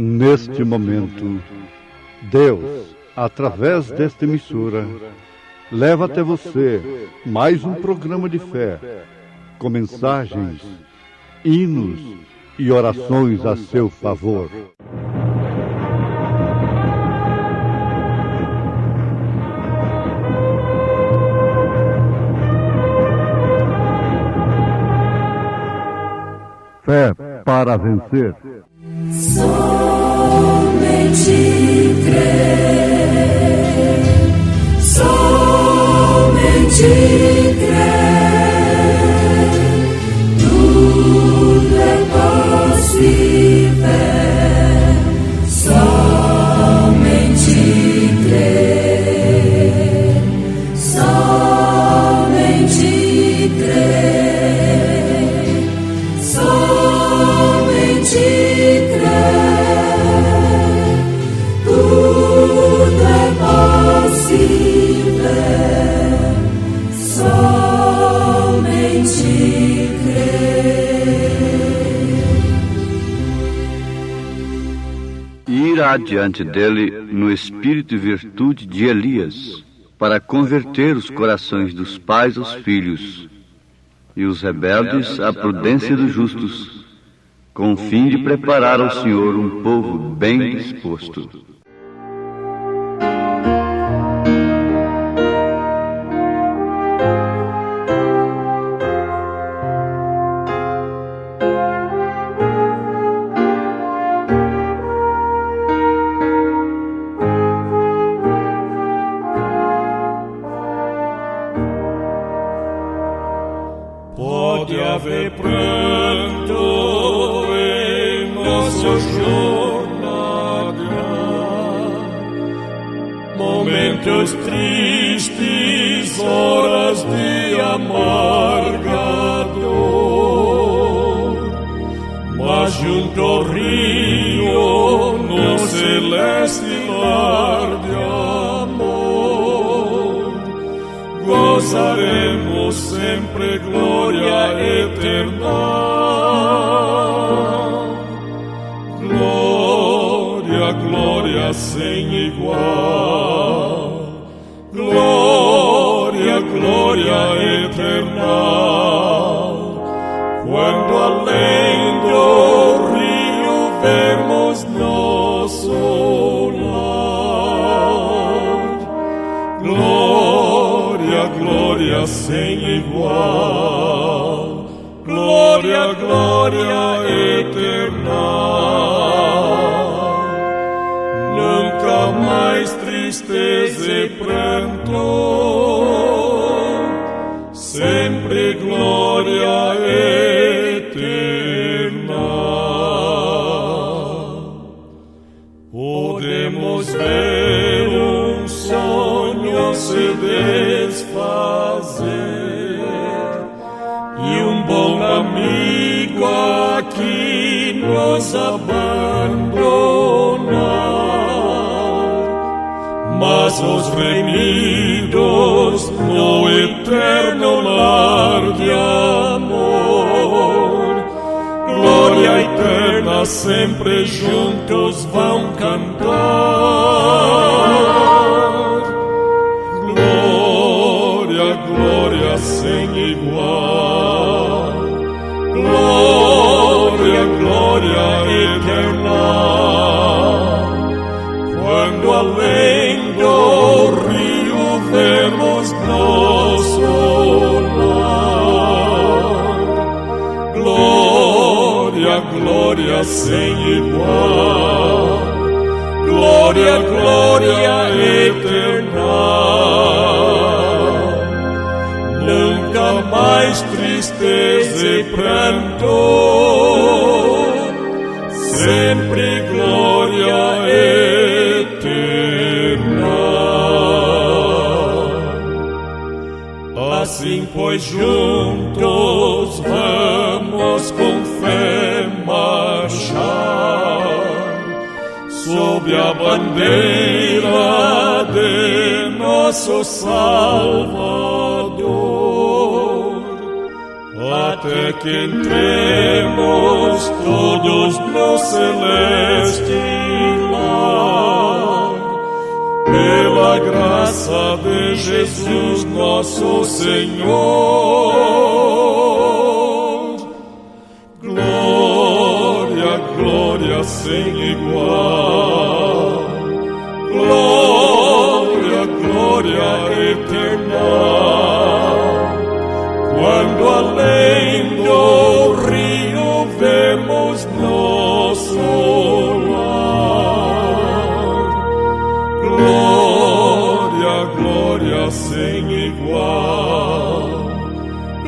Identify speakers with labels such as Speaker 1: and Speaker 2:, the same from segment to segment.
Speaker 1: Neste momento, Deus, através desta emissora, leva até você mais um programa de fé, com mensagens, hinos e orações a seu favor. Fé para vencer.
Speaker 2: Somente crer, somente crer, tudo é possível, somente crer, somente crer, somente
Speaker 3: ir adiante dele no espírito e virtude de Elias, para converter os corações dos pais aos filhos, e os rebeldes à prudência dos justos, com o fim de preparar ao Senhor um povo bem disposto.
Speaker 4: Pode haver pranto em nossa jornada, momentos tristes, horas de amarga dor, mas junto ao rio, no celeste lar de amor, gozaremos sempre glória eterna. Glória, glória sem igual. Glória, glória eterna. Quando além do rio vemos nosso lar. Glória, glória sem igual, glória, glória eterna. Nunca mais tristeza e pranto, sempre glória eterna. Podemos ver um sonho se desfazer e um bom amigo aqui nos abandonar, mas os remidos no eterno lar de amor, glória eterna sempre juntos vão cantar. Glória, glória sem igual, glória, glória eterna. Quando além do rio vemos nosso lar, glória, glória sem igual, glória, glória eterna. Nunca mais tristeza e pranto, sempre glória eterna. Assim, pois, juntos vamos com fé marchar sob a bandeira de nosso Salvador. até que entremos todos no celeste lar, pela graça de Jesus nosso Senhor. Glória, glória sem igual, glória, glória eterna. Quando além do rio vemos nosso lar, glória, glória sem igual,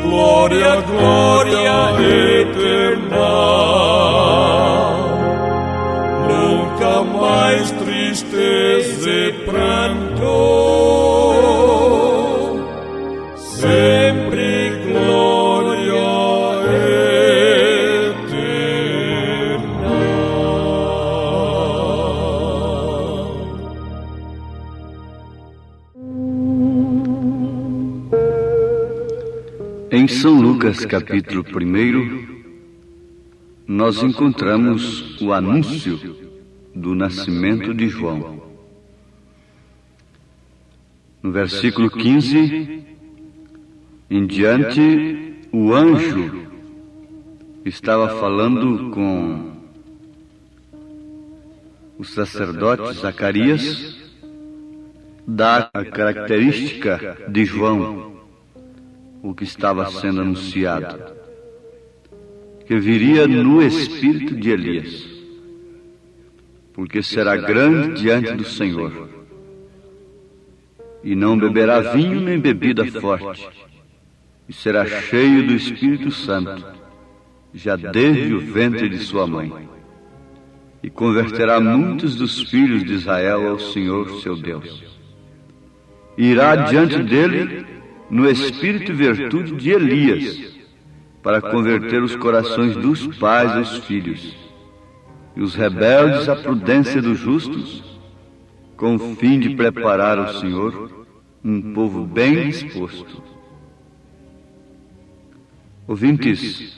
Speaker 4: glória, glória eterna. Nunca mais tristeza e pranto, sempre glória eterna.
Speaker 3: Em São Lucas, capítulo 1, nós encontramos o anúncio do nascimento de João. No versículo 15 em diante, o anjo estava falando com o sacerdote Zacarias, dá a característica de João, o que estava sendo anunciado, que viria no espírito de Elias, porque será grande diante do Senhor, e não beberá vinho nem bebida forte, e será cheio do Espírito Santo, já desde o ventre de sua mãe, e converterá muitos dos filhos de Israel ao Senhor seu Deus. Irá diante dele no espírito e virtude de Elias, para converter os corações dos pais aos filhos, e os rebeldes à prudência dos justos, com o fim de preparar ao Senhor um povo bem disposto. Ouvintes,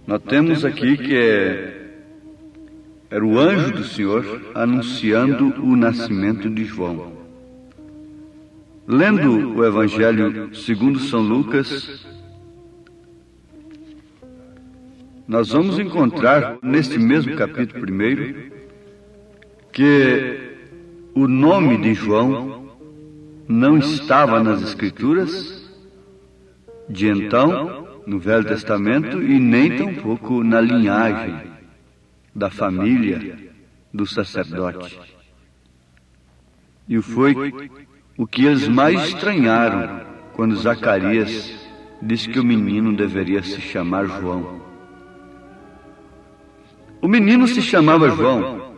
Speaker 3: notemos aqui que era o anjo do Senhor anunciando o nascimento de João. Lendo o Evangelho segundo São Lucas, nós vamos encontrar neste mesmo capítulo 1 que o nome de João não estava nas Escrituras de então, no Velho Testamento, e nem tampouco na linhagem da família do sacerdote. E foi o que eles mais estranharam quando Zacarias disse que o menino deveria se chamar João. O menino se chamava João,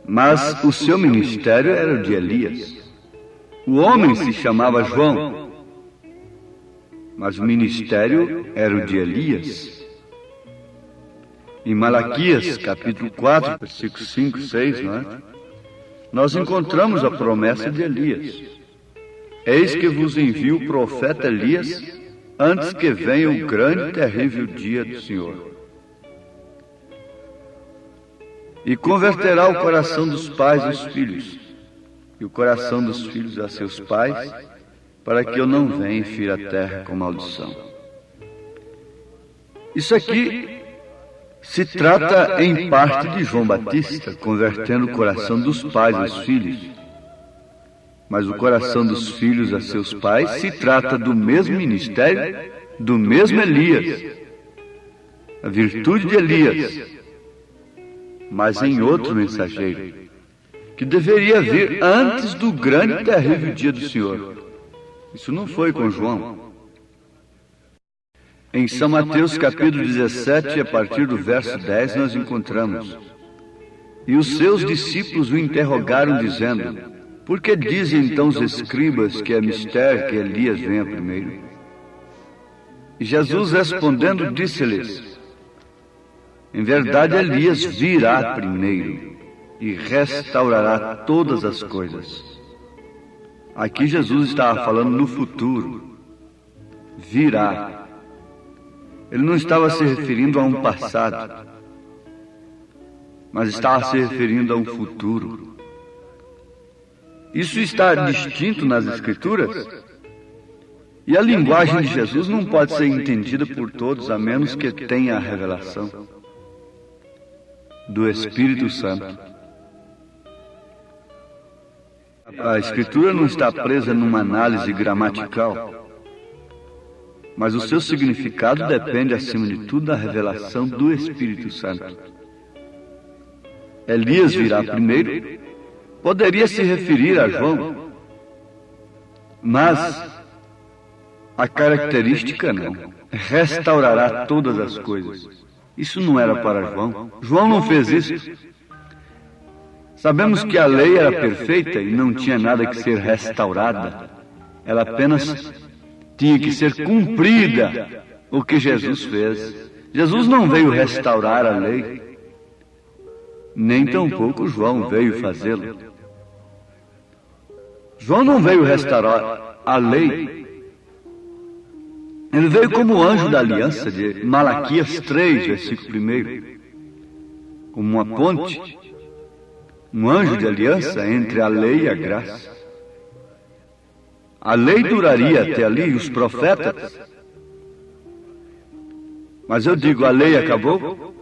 Speaker 3: mas o seu ministério era o de Elias. O homem se chamava João, mas o ministério era o de Elias. Em Malaquias, capítulo 4, versículos 5 e 6, nós encontramos a promessa de Elias. Eis que vos envio o profeta Elias, antes que venha o grande e terrível dia do Senhor. E converterá o coração dos pais aos filhos, e o coração dos filhos a seus pais, para que eu não venha e fira a terra com maldição. Isso aqui se trata em parte de João Batista, convertendo o coração dos pais aos filhos. Mas o coração dos filhos a seus pais se trata do mesmo ministério, do mesmo Elias, a virtude de Elias, mas em outro mensageiro, que deveria vir antes do grande e terrível dia do Senhor. Isso não foi com João. Em São Mateus capítulo 17, a partir do verso 10, nós encontramos: e os seus discípulos o interrogaram, dizendo: por que dizem então os escribas que é mistério que Elias venha primeiro? E Jesus respondendo disse-lhes: em verdade Elias virá primeiro e restaurará todas as coisas. Aqui Jesus estava falando no futuro. virá. Ele não estava se referindo a um passado, mas estava se referindo a um futuro. Isso está distinto nas Escrituras, e a linguagem de Jesus não pode ser entendida por todos, a menos que tenha a revelação do Espírito Santo. A Escritura não está presa numa análise gramatical, mas o seu significado depende, acima de tudo, da revelação do Espírito Santo. Elias virá primeiro, poderia se referir a João, mas a característica não. Restaurará todas as coisas. Isso não era para João. João não fez isso. Sabemos que a lei era perfeita e não tinha nada que ser restaurada. Ela apenas tinha que ser cumprida, o que Jesus fez. Jesus não veio restaurar a lei, nem tampouco João veio fazê-lo. João não veio restaurar a lei. Ele veio como anjo da aliança de Malaquias 3, versículo 1. Como uma ponte, um anjo de aliança entre a lei e a graça. A lei duraria até ali, os profetas. Mas eu digo, a lei acabou?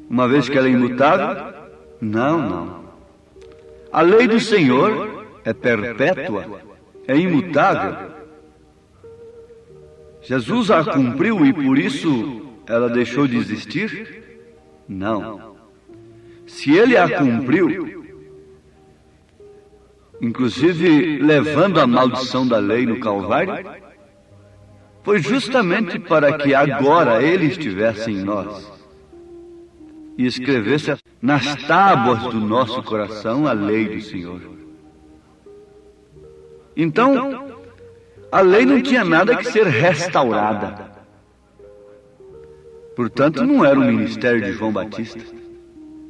Speaker 3: Uma vez que ela é imutável? Não. A lei do Senhor é perpétua, é imutável. Jesus a cumpriu e por isso ela deixou de existir? Não. Se ele a cumpriu, inclusive levando a maldição da lei no Calvário, foi justamente para que agora ele estivesse em nós e escrevesse nas tábuas do nosso coração a lei do Senhor. Então, a lei não tinha nada que ser restaurada. Portanto, não era o ministério de João Batista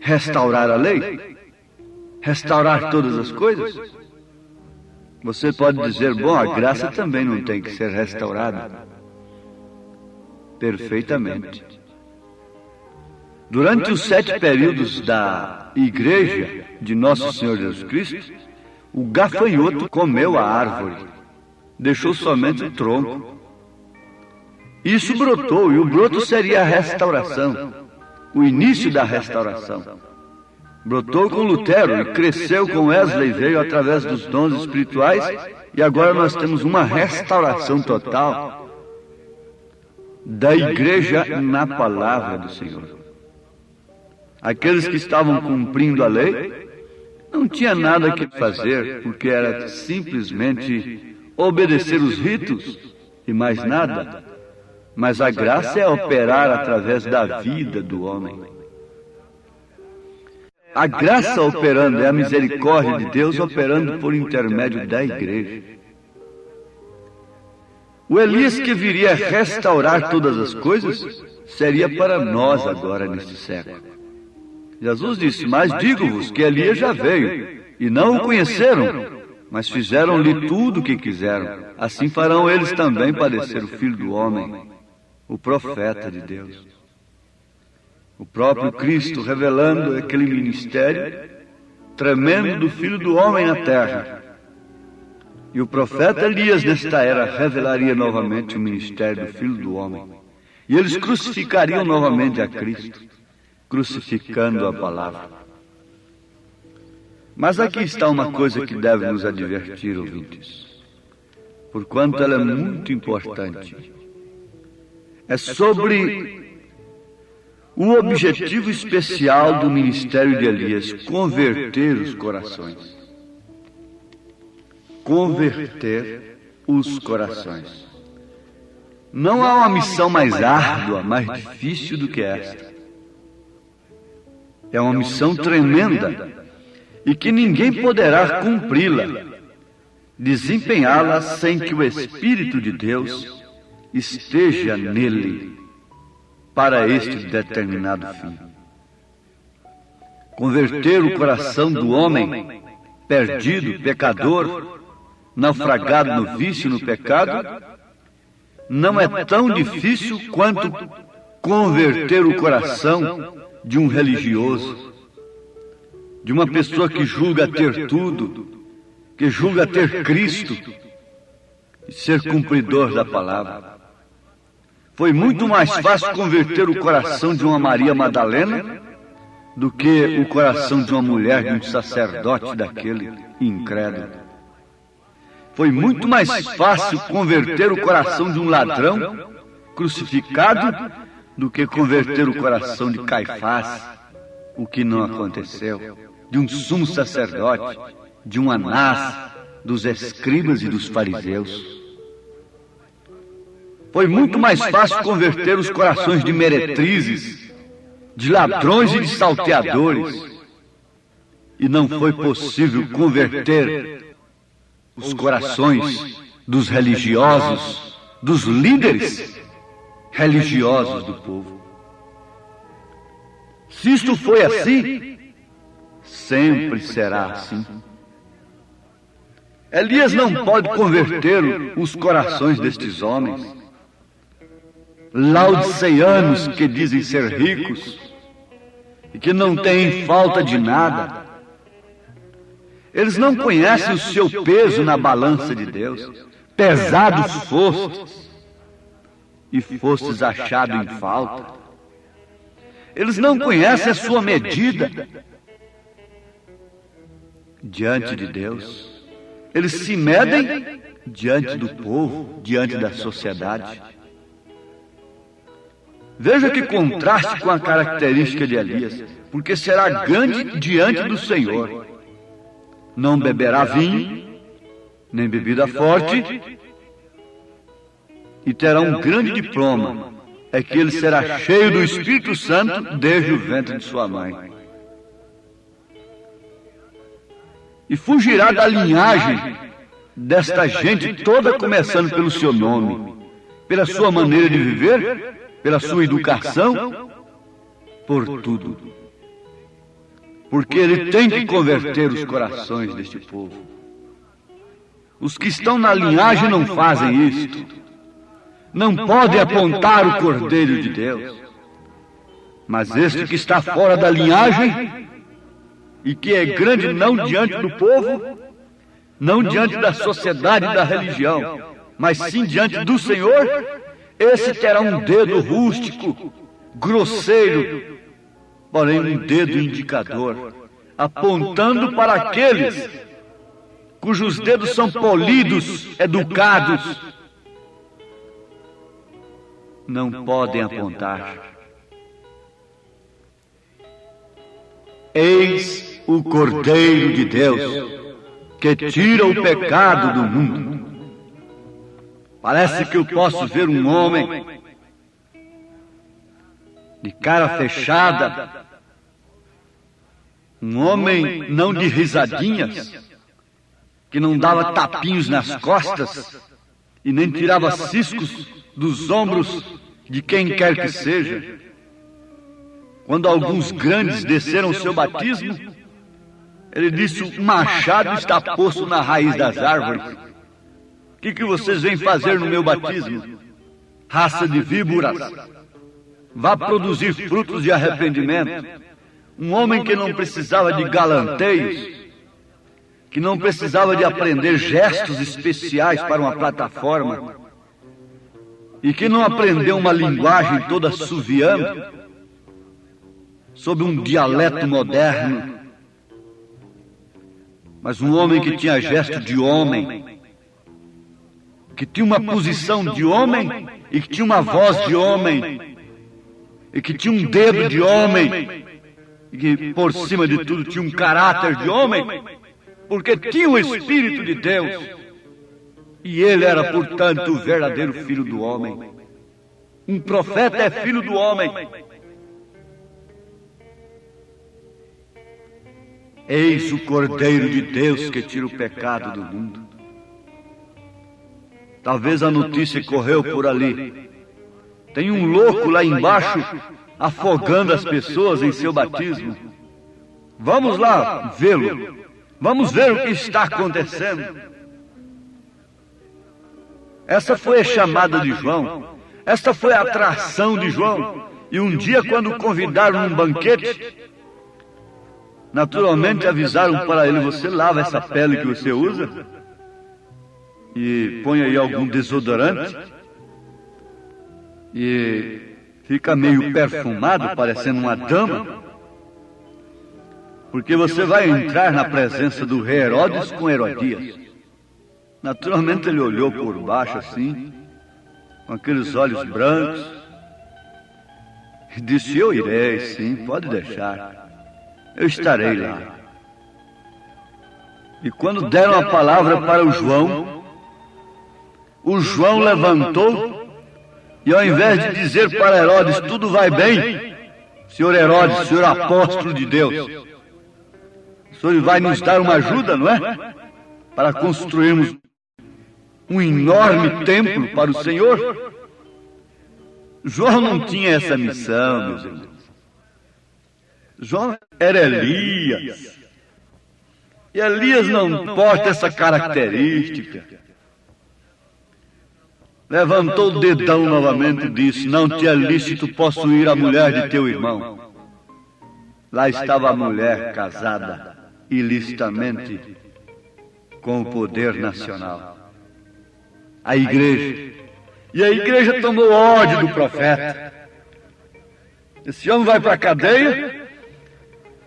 Speaker 3: restaurar a lei, restaurar todas as coisas. Você pode dizer, bom, a graça também não tem que ser restaurada. Perfeitamente. Durante os 7 períodos da igreja de Nosso Senhor Jesus Cristo, o gafanhoto comeu a árvore, deixou somente o tronco. Isso brotou, e o broto seria a restauração, o início da restauração. Brotou com Lutero e cresceu com Wesley, veio através dos dons espirituais, e agora nós temos uma restauração total da igreja na palavra do Senhor. Aqueles que estavam cumprindo a lei não tinha nada que fazer, porque era simplesmente obedecer os ritos e mais nada. Mas a graça é operar através da vida do homem. A graça operando é a misericórdia de Deus operando por intermédio da igreja. O Elias que viria restaurar todas as coisas seria para nós agora neste século. Jesus disse, mas digo-vos que Elias já veio e não o conheceram, mas fizeram-lhe tudo o que quiseram. Assim farão eles também padecer o Filho do Homem, o profeta de Deus. O próprio Cristo revelando aquele ministério tremendo do Filho do Homem na terra. E o profeta Elias nesta era revelaria novamente o ministério do Filho do Homem. E eles crucificariam novamente a Cristo, crucificando a palavra. Mas aqui está uma coisa que deve nos advertir, ouvintes, porquanto ela é muito importante. É sobre o objetivo especial do ministério de Elias, converter os corações. Converter os corações. Não há uma missão mais árdua, mais difícil do que esta. É uma missão tremenda e que ninguém poderá cumpri-la, desempenhá-la sem que o Espírito de Deus esteja nele para este determinado fim. Converter o coração do homem perdido, pecador, naufragado no vício e no pecado, não é tão difícil quanto converter o coração de um religioso, de uma pessoa que julga ter tudo, que julga ter Cristo e ser cumpridor da palavra. Foi muito mais fácil converter o coração de uma Maria Madalena do que o coração de uma mulher, de um sacerdote daquele incrédulo. Foi muito mais fácil converter o coração de um ladrão crucificado do que converter o coração de Caifás, o que não aconteceu, de um sumo sacerdote, de um Anás, dos escribas e dos fariseus. Foi muito mais fácil converter os corações de meretrizes, de ladrões e de salteadores. E não foi possível converter os corações dos religiosos, dos líderes religiosos do povo. Se isto foi assim, sempre será assim. Elias não pode converter os corações destes homens, laodiceanos que dizem ser ricos e que não têm falta de nada. Eles não conhecem o seu peso na balança de Deus. Pesados fostes e fostes achado em falta. Eles não conhecem a sua medida diante de Deus. Eles se medem diante do povo, diante da sociedade. Veja que contraste com a característica de Elias, porque será grande diante do Senhor. Não beberá vinho, nem bebida forte, e terá um grande diploma, é que ele será cheio do Espírito Santo desde o ventre de sua mãe. E fugirá da linhagem desta gente toda, começando pelo seu nome, pela sua maneira de viver, pela sua educação, por tudo. Porque ele tem que converter os corações deste povo. Os que estão na linhagem não fazem isto. Não podem apontar o Cordeiro de Deus. Mas este que está fora da linhagem, e que é grande não diante do povo, não diante da sociedade e da religião, mas sim diante do Senhor, esse terá um dedo rústico, grosseiro, porém um dedo indicador, apontando para aqueles cujos dedos são polidos, educados, não podem apontar. Eis o Cordeiro de Deus, que tira o pecado do mundo. Parece que eu posso ver um homem de cara fechada, um homem não de risadinhas, que não dava tapinhos nas costas e nem tirava ciscos dos ombros de quem quer que seja. Quando alguns grandes desceram o seu batismo, ele disse: o machado está posto na raiz das árvores. O que vocês vêm fazer no meu batismo? Raça de víboras! Vá produzir frutos de arrependimento. Um homem que não precisava de galanteios, que não precisava de aprender gestos especiais para uma plataforma, e que não aprendeu uma linguagem toda assoviando, sob um dialeto moderno, mas um homem que tinha gesto de homem, que tinha uma posição de homem e que tinha uma voz de homem, e que tinha um dedo de homem, e que por cima de tudo tinha um caráter de homem, porque tinha o Espírito de Deus, e ele era, portanto, o verdadeiro filho do homem. Um profeta é filho do homem. Eis o Cordeiro de Deus que tira o pecado do mundo. Talvez a notícia correu por ali. Tem um louco lá embaixo afogando as pessoas em seu batismo. Vamos lá vê-lo. Vamos ver o que está acontecendo. Essa foi a chamada de João. Esta foi a atração de João. E um dia, quando o convidaram num banquete, naturalmente avisaram para ele: você lava essa pele que você usa e põe aí algum desodorante e fica meio perfumado, parecendo uma dama, porque você vai entrar na presença do rei Herodes com Herodias. Naturalmente ele olhou por baixo assim, com aqueles olhos brancos, e disse: eu irei, sim, pode deixar, eu estarei lá. E quando deram a palavra para o João levantou e, ao invés de dizer para Herodes: tudo vai bem, senhor Herodes, senhor apóstolo de Deus, o senhor vai nos dar uma ajuda, não é? Para construirmos um enorme templo para o Senhor. João não tinha essa missão, meus irmãos. João era Elias. E Elias não porta essa característica. Levantou o dedão novamente e disse: não te é lícito possuir a mulher de teu irmão. Lá estava a mulher casada ilicitamente com o poder nacional, a igreja. E a igreja tomou ódio do profeta. Esse homem vai para a cadeia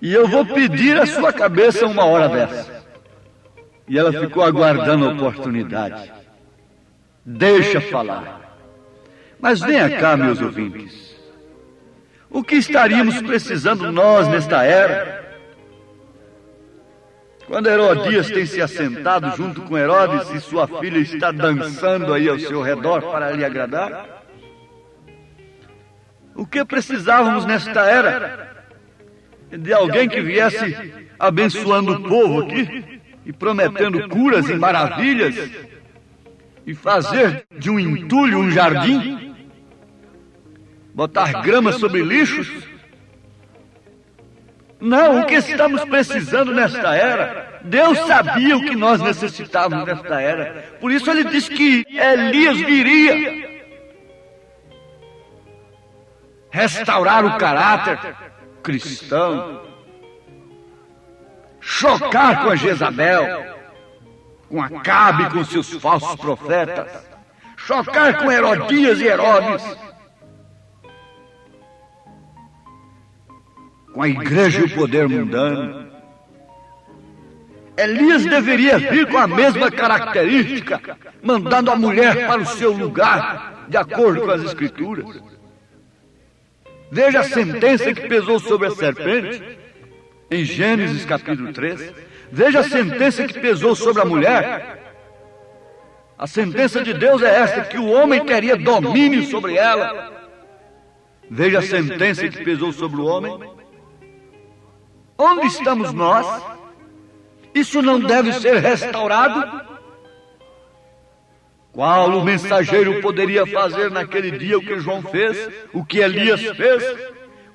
Speaker 3: e eu vou pedir a sua cabeça uma hora dessa. E ela ficou aguardando a oportunidade. Deixa falar. Mas venha cá, meus ouvintes. O que estaríamos precisando nós nesta era? Quando Herodias tem se assentado junto com Herodes e sua filha está dançando aí ao seu redor para lhe agradar? O que precisávamos nesta era? De alguém que viesse abençoando o povo aqui e prometendo curas e maravilhas e fazer de um entulho um jardim? Botar grama sobre lixos? Não, o que estamos precisando nesta era, Deus sabia o que nós necessitávamos nesta era. Por isso ele disse que Elias viria restaurar o caráter cristão, chocar com a Jezabel, com Acabe e com seus falsos profetas, chocar com Herodias e Herodes, com a igreja e o poder mundano. Elias deveria vir com a mesma característica, mandando a mulher para o seu lugar, de acordo com as Escrituras. Veja a sentença que pesou sobre a serpente, em Gênesis capítulo 3. Veja a sentença que pesou sobre a mulher. A sentença de Deus é esta, que o homem teria domínio sobre ela. Veja a sentença que pesou sobre o homem. Onde estamos nós? Isso não deve ser restaurado? Qual o mensageiro poderia fazer naquele dia o que João fez, o que Elias fez?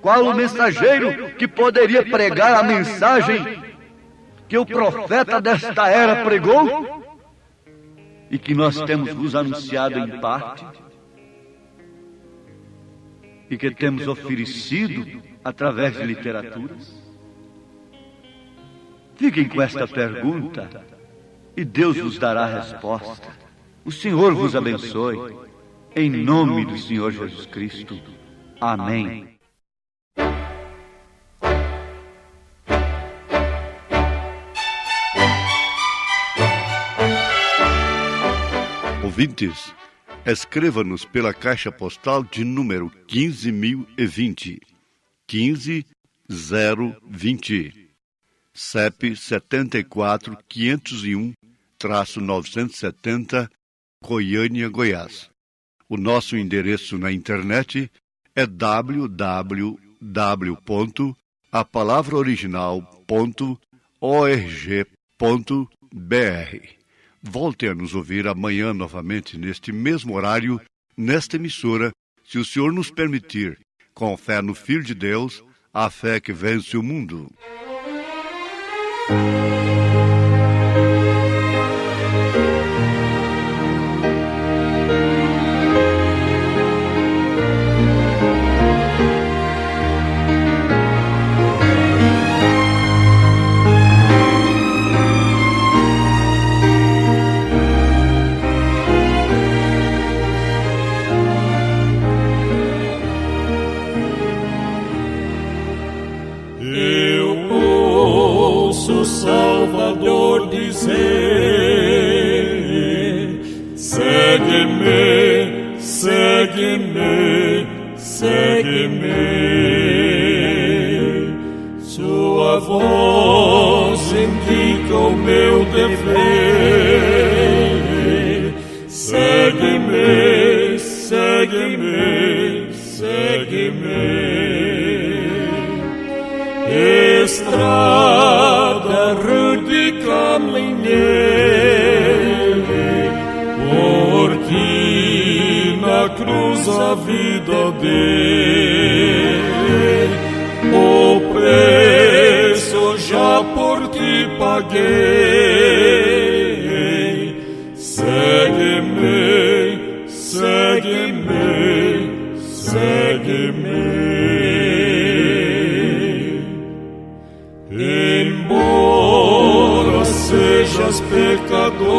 Speaker 3: Qual o mensageiro que poderia pregar a mensagem que o profeta desta era pregou e que nós temos vos anunciado em parte e que temos oferecido através de literaturas? Fiquem com esta pergunta e Deus vos dará a resposta. O Senhor vos abençoe. Em nome do Senhor Jesus Cristo. Amém.
Speaker 1: Ouvintes, escreva-nos pela caixa postal de número 15.020, 15020. CEP 74-501-970, Goiânia, Goiás. O nosso endereço na internet é www.apalavraoriginal.org.br. Volte a nos ouvir amanhã novamente neste mesmo horário, nesta emissora, se o Senhor nos permitir, com fé no Filho de Deus, a fé que vence o mundo.
Speaker 4: segue-me. Estrada rude caminhei, por ti na cruz a vida dei, o preço já por ti paguei. Segue-me, segue-me, segue-me. Embora sejas pecador,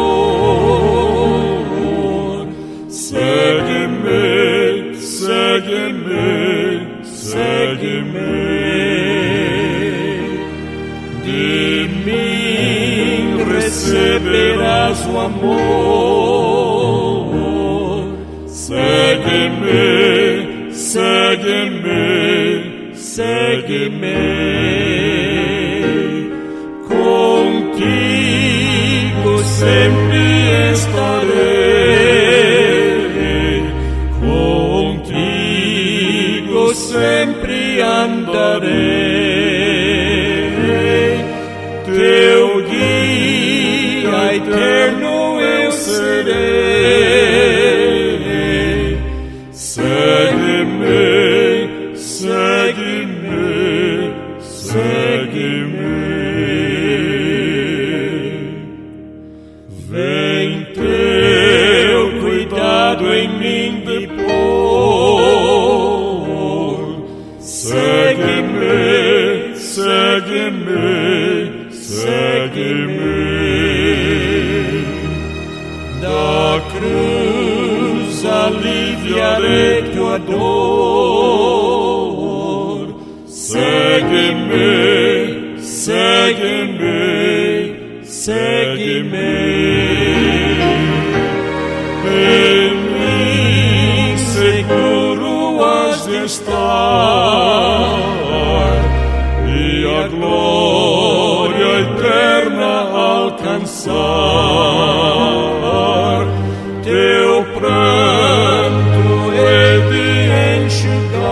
Speaker 4: segue-me, segue-me, segue-me. De mim receberás o amor. Segue-me, segue-me, segue-me. Contigo sempre estarei, contigo sempre andarei, teu guia eterno eu serei. Segue-me, segue-me, segue-me. Vem teu cuidado em mim depor. Segue-me, segue-me, segue-me. Da cruz aliviarei tua dor. Segue-me, segue-me, segue-me. Em mim seguro has de estar e a glória eterna alcançar. Teu pranto hei de enxugar.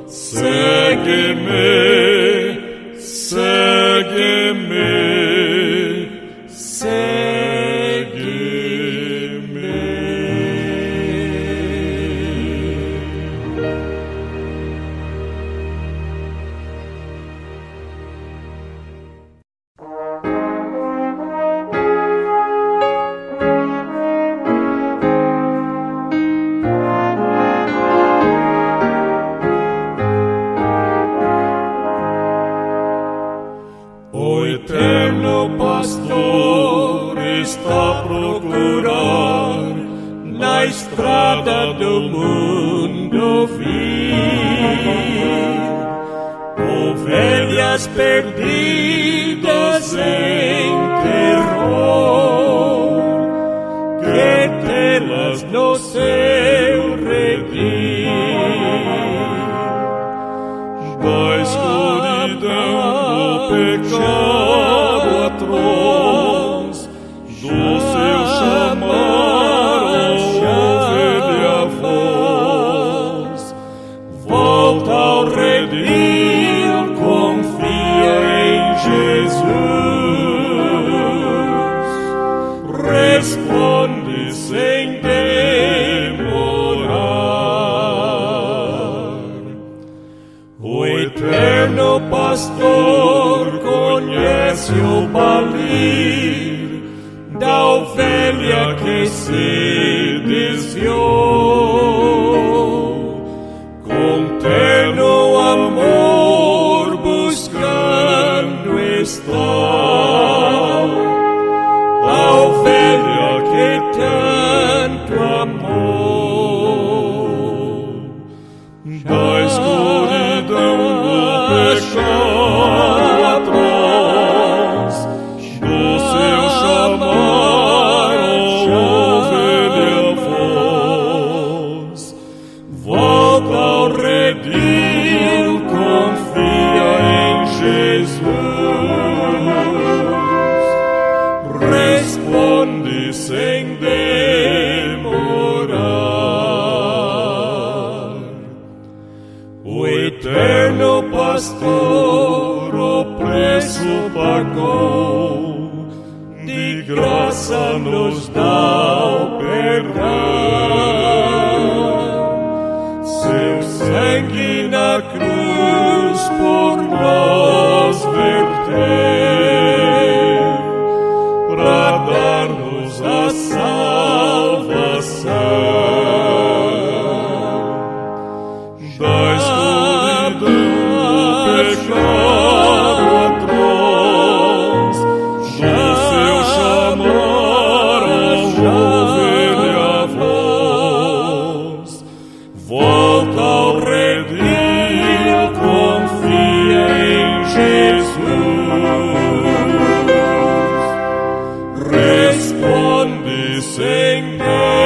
Speaker 4: Segue-me, segue-me, segue-me. O eterno pastor está a procurar na estrada do mundo vir ovelhas perdidas em terror, que tê-las no seu redil. Da escuridão do pecado atroz, do seu chamar ouve-lhe a voz. Volta ao redil, confia em Jesus, responde sem demorar. O eterno pastor conhece o palir da ovelha que se desviou. Com terno amor buscando está a ovelha que tanto amou. Da escuridão do pecado atrás, do seu chamar ouve-lhe a voz. Volta ao redil, confia em Jesus, responde sem demorar. graça nos dá o perdão. Seu sangue na cruz por nós verteu, pra dar-nos a salvação. Da escuridão do pecado atroz, do seu chamar ao ouvir a voz, volta ao redil, confia em Jesus, responde sem Deus.